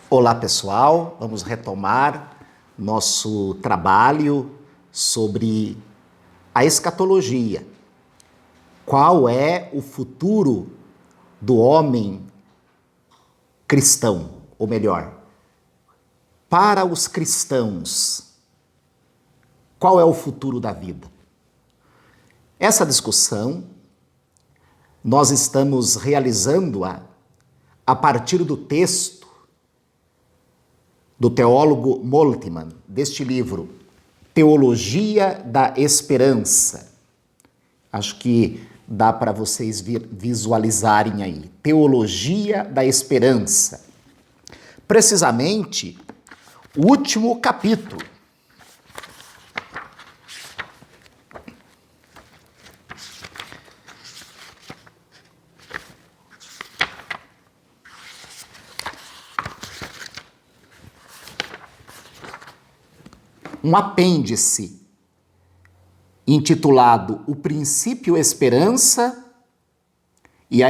Olá pessoal, vamos retomar nosso trabalho sobre a escatologia. Qual é o futuro do homem cristão? Ou melhor, para os cristãos, qual é o futuro da vida? Essa discussão nós estamos realizando-a a partir do texto do teólogo Moltmann, deste livro, Teologia da Esperança. Acho que dá para vocês visualizarem aí. Teologia da Esperança. Precisamente, o último capítulo. Um apêndice intitulado O Princípio Esperança e a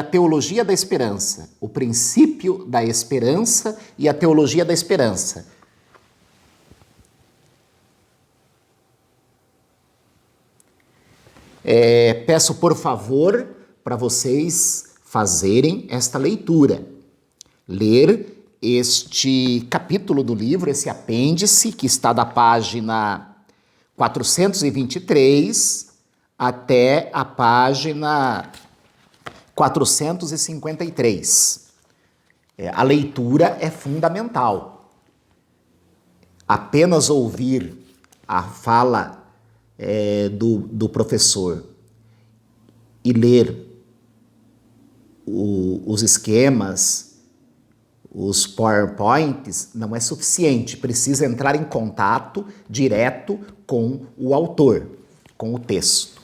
Teologia da Esperança. O Princípio da Esperança e a Teologia da Esperança. Peço por favor para vocês fazerem esta leitura. Ler este capítulo do livro, esse apêndice, que está da página 423 até a página 453. A leitura é fundamental. Apenas ouvir a fala do professor e ler os esquemas, os PowerPoints, não é suficiente. Precisa entrar em contato direto com o autor, com o texto.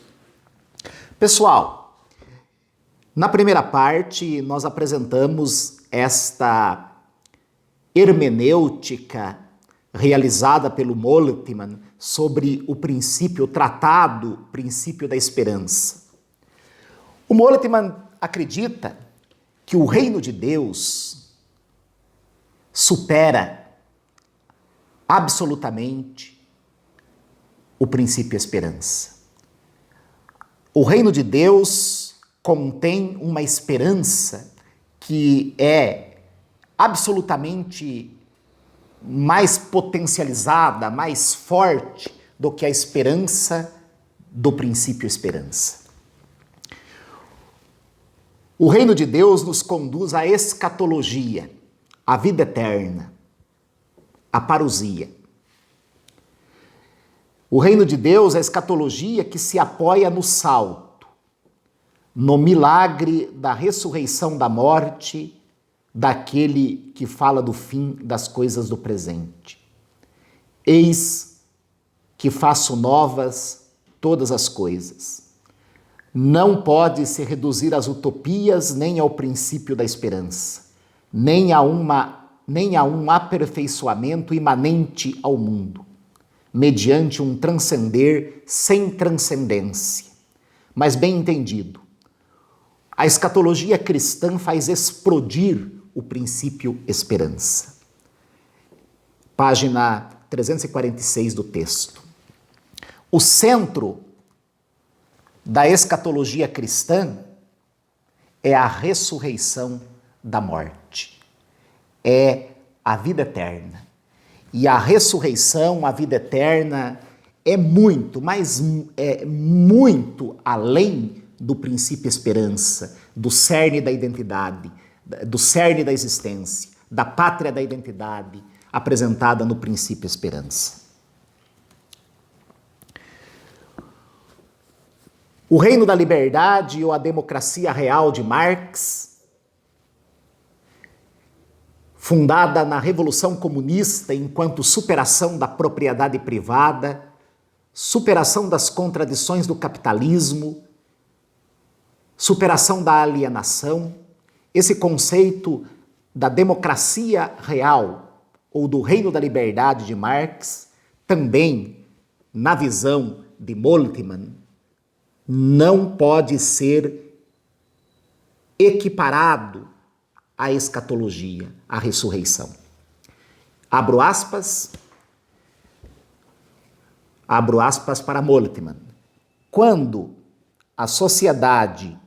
Pessoal, na primeira parte nós apresentamos esta hermenêutica realizada pelo Moltmann sobre o princípio, o tratado princípio da esperança. O Moltmann acredita que o reino de Deus supera absolutamente o princípio esperança. O reino de Deus contém uma esperança que é absolutamente mais potencializada, mais forte do que a esperança do princípio esperança. O reino de Deus nos conduz à escatologia, a vida eterna, a parousia. O reino de Deus é a escatologia que se apoia no salto, no milagre da ressurreição da morte, daquele que fala do fim das coisas do presente. Eis que faço novas todas as coisas. Não pode se reduzir às utopias nem ao princípio da esperança, nem a um aperfeiçoamento imanente ao mundo, mediante um transcender sem transcendência. Mas bem entendido, a escatologia cristã faz explodir o princípio esperança. Página 346 do texto. O centro da escatologia cristã é a ressurreição da morte. É a vida eterna. E a ressurreição, a vida eterna, é muito, mas é muito além do princípio esperança, do cerne da identidade, do cerne da existência, da pátria da identidade, apresentada no princípio esperança. O reino da liberdade ou a democracia real de Marx, fundada na Revolução Comunista enquanto superação da propriedade privada, superação das contradições do capitalismo, superação da alienação, esse conceito da democracia real ou do reino da liberdade de Marx, também na visão de Moltmann, não pode ser equiparado a escatologia, a ressurreição. Abro aspas para Moltmann. Quando a sociedade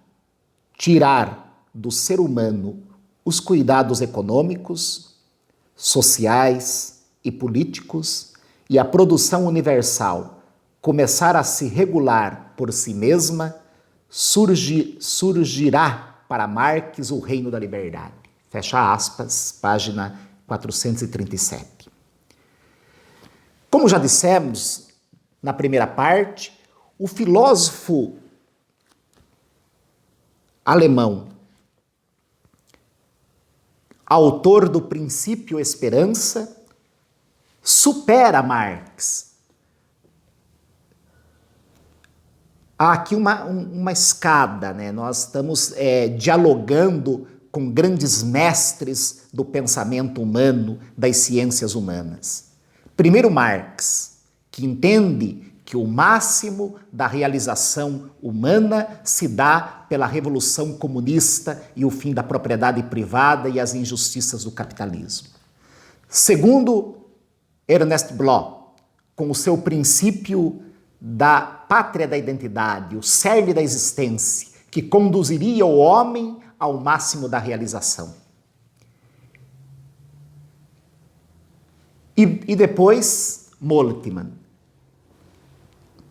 tirar do ser humano os cuidados econômicos, sociais e políticos e a produção universal começar a se regular por si mesma, surgirá para Marx o reino da liberdade. Fecha aspas, página 437. Como já dissemos na primeira parte, o filósofo alemão, autor do Princípio Esperança, supera Marx. Há aqui uma escada, né? Nós estamos dialogando com grandes mestres do pensamento humano, das ciências humanas. Primeiro Marx, que entende que o máximo da realização humana se dá pela Revolução Comunista e o fim da propriedade privada e as injustiças do capitalismo. Segundo, Ernest Bloch, com o seu princípio da pátria da identidade, o cerne da existência, que conduziria o homem ao máximo da realização. E depois, Moltmann,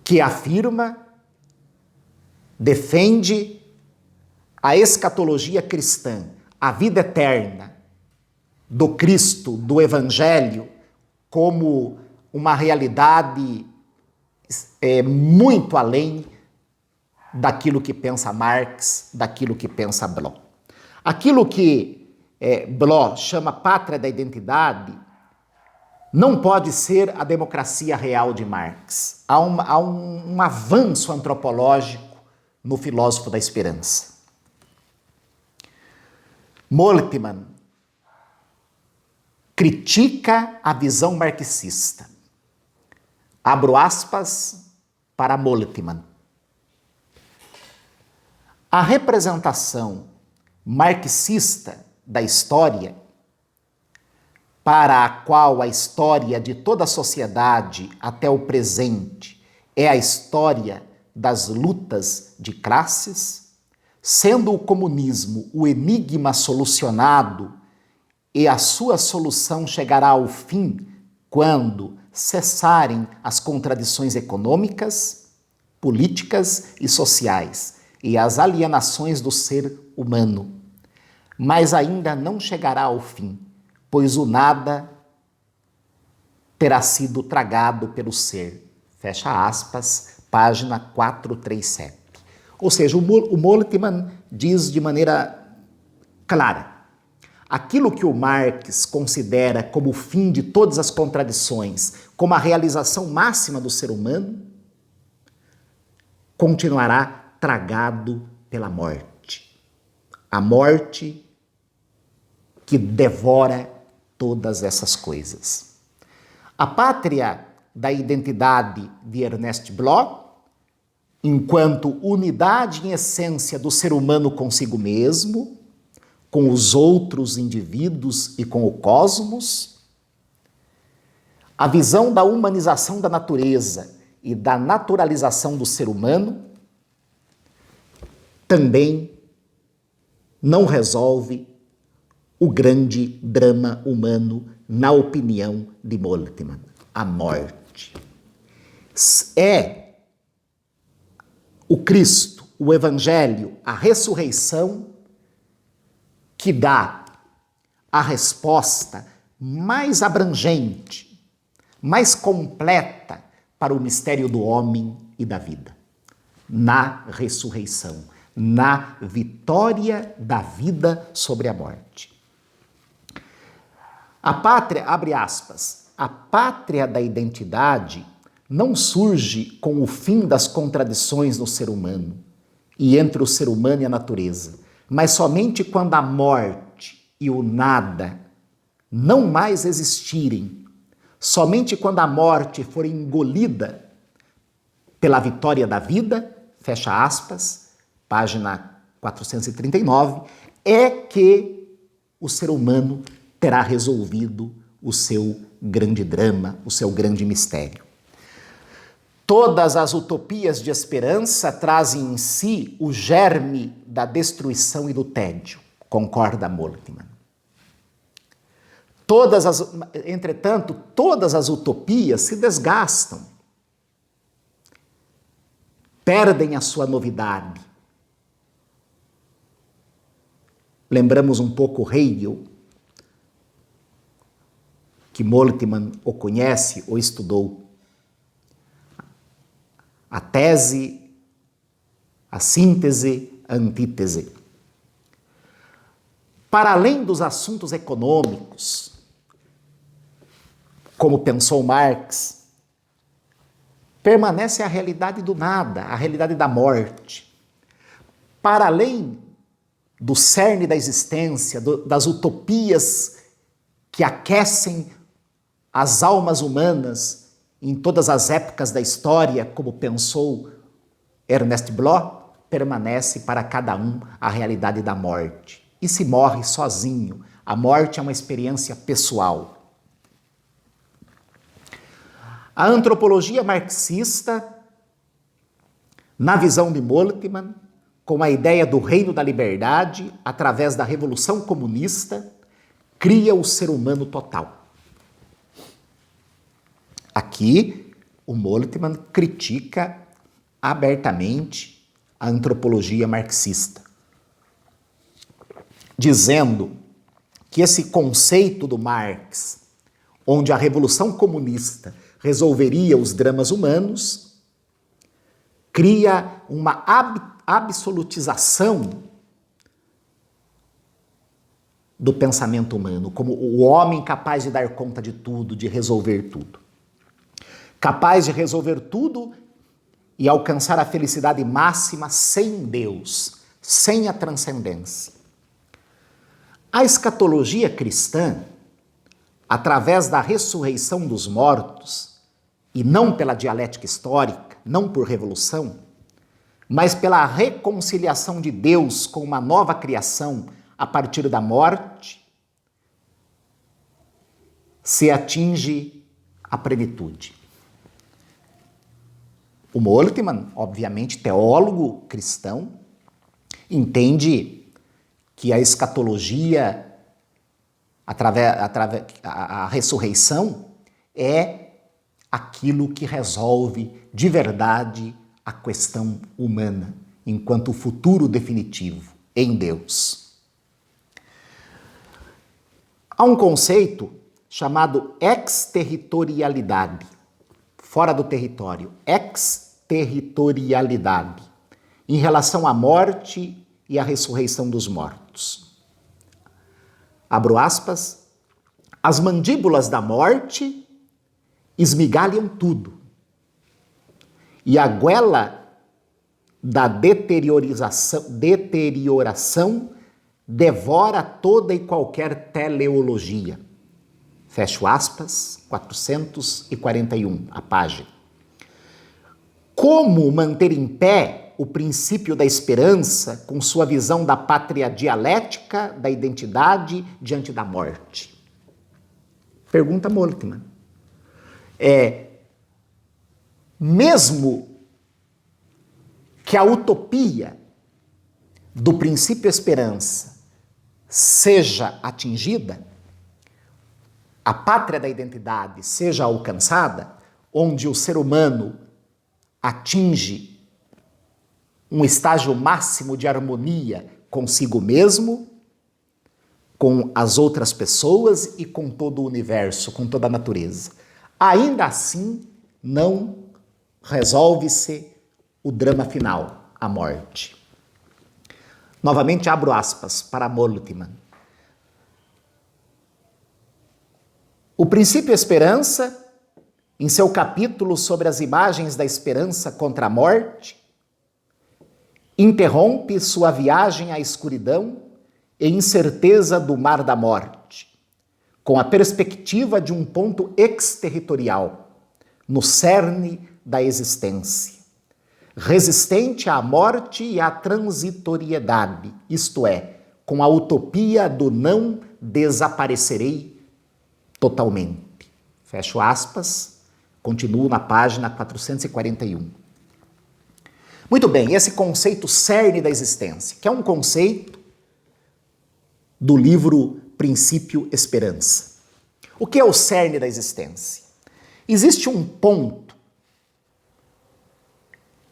que afirma, defende a escatologia cristã, a vida eterna do Cristo, do Evangelho, como uma realidade muito além daquilo que pensa Marx, daquilo que pensa Bloch. Aquilo que Bloch chama pátria da identidade não pode ser a democracia real de Marx. Há um avanço antropológico no filósofo da esperança. Moltmann critica a visão marxista. Abro aspas para Moltmann. A representação marxista da história, para a qual a história de toda a sociedade até o presente é a história das lutas de classes, sendo o comunismo o enigma solucionado e a sua solução chegará ao fim quando cessarem as contradições econômicas, políticas e sociais e as alienações do ser humano. Mas ainda não chegará ao fim, pois o nada terá sido tragado pelo ser. Fecha aspas, página 437. Ou seja, o Moltmann diz de maneira clara: aquilo que o Marx considera como o fim de todas as contradições, como a realização máxima do ser humano, continuará tragado pela morte. A morte que devora todas essas coisas. A pátria da identidade de Ernest Bloch, enquanto unidade em essência do ser humano consigo mesmo, com os outros indivíduos e com o cosmos, a visão da humanização da natureza e da naturalização do ser humano também não resolve o grande drama humano, na opinião de Moltmann, a morte. É o Cristo, o Evangelho, a ressurreição que dá a resposta mais abrangente, mais completa para o mistério do homem e da vida. Na ressurreição, na vitória da vida sobre a morte. A pátria, abre aspas, a pátria da identidade não surge com o fim das contradições no ser humano e entre o ser humano e a natureza, mas somente quando a morte e o nada não mais existirem, somente quando a morte for engolida pela vitória da vida, fecha aspas, página 439, é que o ser humano terá resolvido o seu grande drama, o seu grande mistério. Todas as utopias de esperança trazem em si o germe da destruição e do tédio, concorda Moltmann. Entretanto, todas as utopias se desgastam, perdem a sua novidade. Lembramos um pouco Hegel, que Moltmann o conhece ou estudou. A tese, a síntese, a antítese. Para além dos assuntos econômicos, como pensou Marx, permanece a realidade do nada, a realidade da morte. Para além do cerne da existência, das utopias que aquecem as almas humanas em todas as épocas da história, como pensou Ernest Bloch, permanece para cada um a realidade da morte. E se morre sozinho. A morte é uma experiência pessoal. A antropologia marxista, na visão de Moltmann, com a ideia do reino da liberdade, através da Revolução Comunista, cria o ser humano total. Aqui, o Moltmann critica abertamente a antropologia marxista, dizendo que esse conceito do Marx, onde a Revolução Comunista resolveria os dramas humanos, cria uma absolutização do pensamento humano, como o homem capaz de dar conta de tudo, de resolver tudo. Capaz de resolver tudo e alcançar a felicidade máxima sem Deus, sem a transcendência. A escatologia cristã, através da ressurreição dos mortos, e não pela dialética histórica, não por revolução, mas pela reconciliação de Deus com uma nova criação a partir da morte, se atinge a plenitude. O Moltmann, obviamente teólogo cristão, entende que a escatologia, a ressurreição, é aquilo que resolve de verdade a questão humana, enquanto futuro definitivo em Deus. Há um conceito chamado exterritorialidade, fora do território, exterritorialidade, em relação à morte e à ressurreição dos mortos. Abro aspas, as mandíbulas da morte esmigalham tudo, e a goela da deterioração devora toda e qualquer teleologia. Fecho aspas, 441, a página. Como manter em pé o princípio da esperança com sua visão da pátria dialética da identidade diante da morte? Pergunta Moltmann. Mesmo que a utopia do princípio esperança seja atingida, a pátria da identidade seja alcançada, onde o ser humano atinge um estágio máximo de harmonia consigo mesmo, com as outras pessoas e com todo o universo, com toda a natureza. Ainda assim, não resolve-se o drama final, a morte. Novamente abro aspas para Moltmann. O princípio esperança, em seu capítulo sobre as imagens da esperança contra a morte, interrompe sua viagem à escuridão e incerteza do mar da morte, com a perspectiva de um ponto exterritorial, no cerne da existência, resistente à morte e à transitoriedade, isto é, com a utopia do não desaparecerei totalmente. Fecho aspas, continuo na página 441. Muito bem, esse conceito cerne da existência, que é um conceito do livro Princípio Esperança. O que é o cerne da existência? Existe um ponto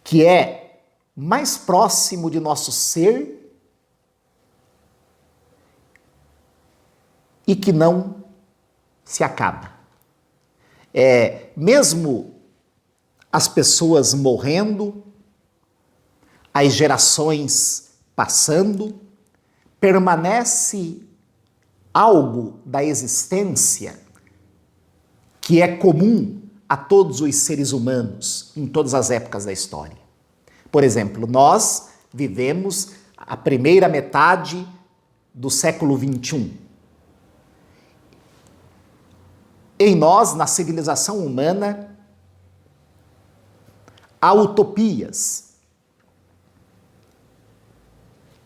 que é mais próximo de nosso ser e que não se acaba. Mesmo as pessoas morrendo, as gerações passando, permanece algo da existência que é comum a todos os seres humanos em todas as épocas da história. Por exemplo, nós vivemos a primeira metade do século XXI. Em nós, na civilização humana, há utopias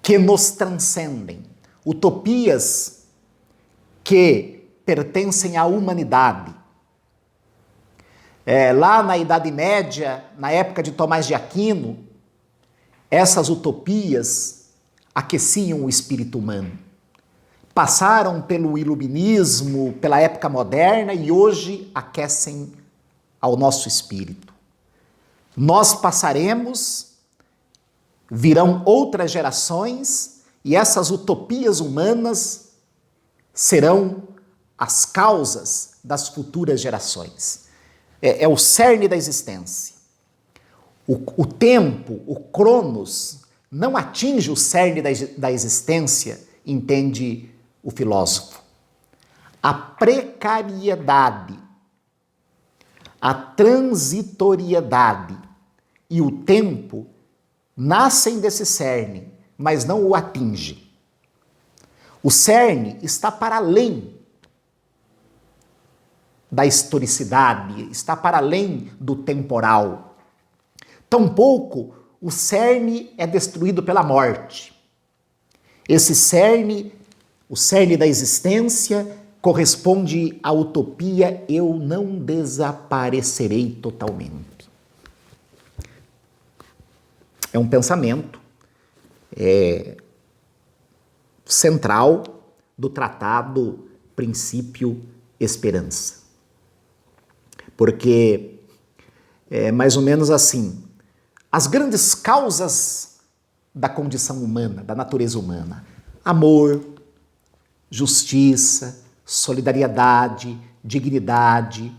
que nos transcendem, utopias que pertencem à humanidade. Lá na Idade Média, na época de Tomás de Aquino, essas utopias aqueciam o espírito humano. Passaram pelo iluminismo, pela época moderna e hoje aquecem ao nosso espírito. Nós passaremos, virão outras gerações e essas utopias humanas serão as causas das futuras gerações. É o cerne da existência. O tempo, o cronos, não atinge o cerne da existência, entende o filósofo. A precariedade, a transitoriedade e o tempo nascem desse cerne, mas não o atinge. O cerne está para além da historicidade, está para além do temporal. Tampouco o cerne é destruído pela morte. Esse cerne, o cerne da existência, corresponde à utopia eu não desaparecerei totalmente. É um pensamento central do tratado Princípio Esperança. Porque é mais ou menos assim, as grandes causas da condição humana, da natureza humana, amor, justiça, solidariedade, dignidade,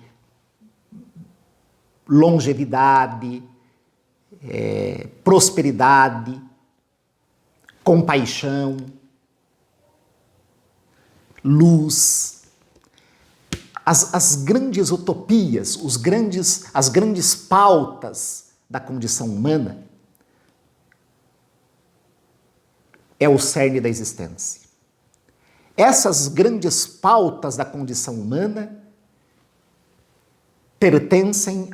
longevidade, prosperidade, compaixão, luz, as grandes utopias, as grandes pautas da condição humana é o cerne da existência. Essas grandes pautas da condição humana pertencem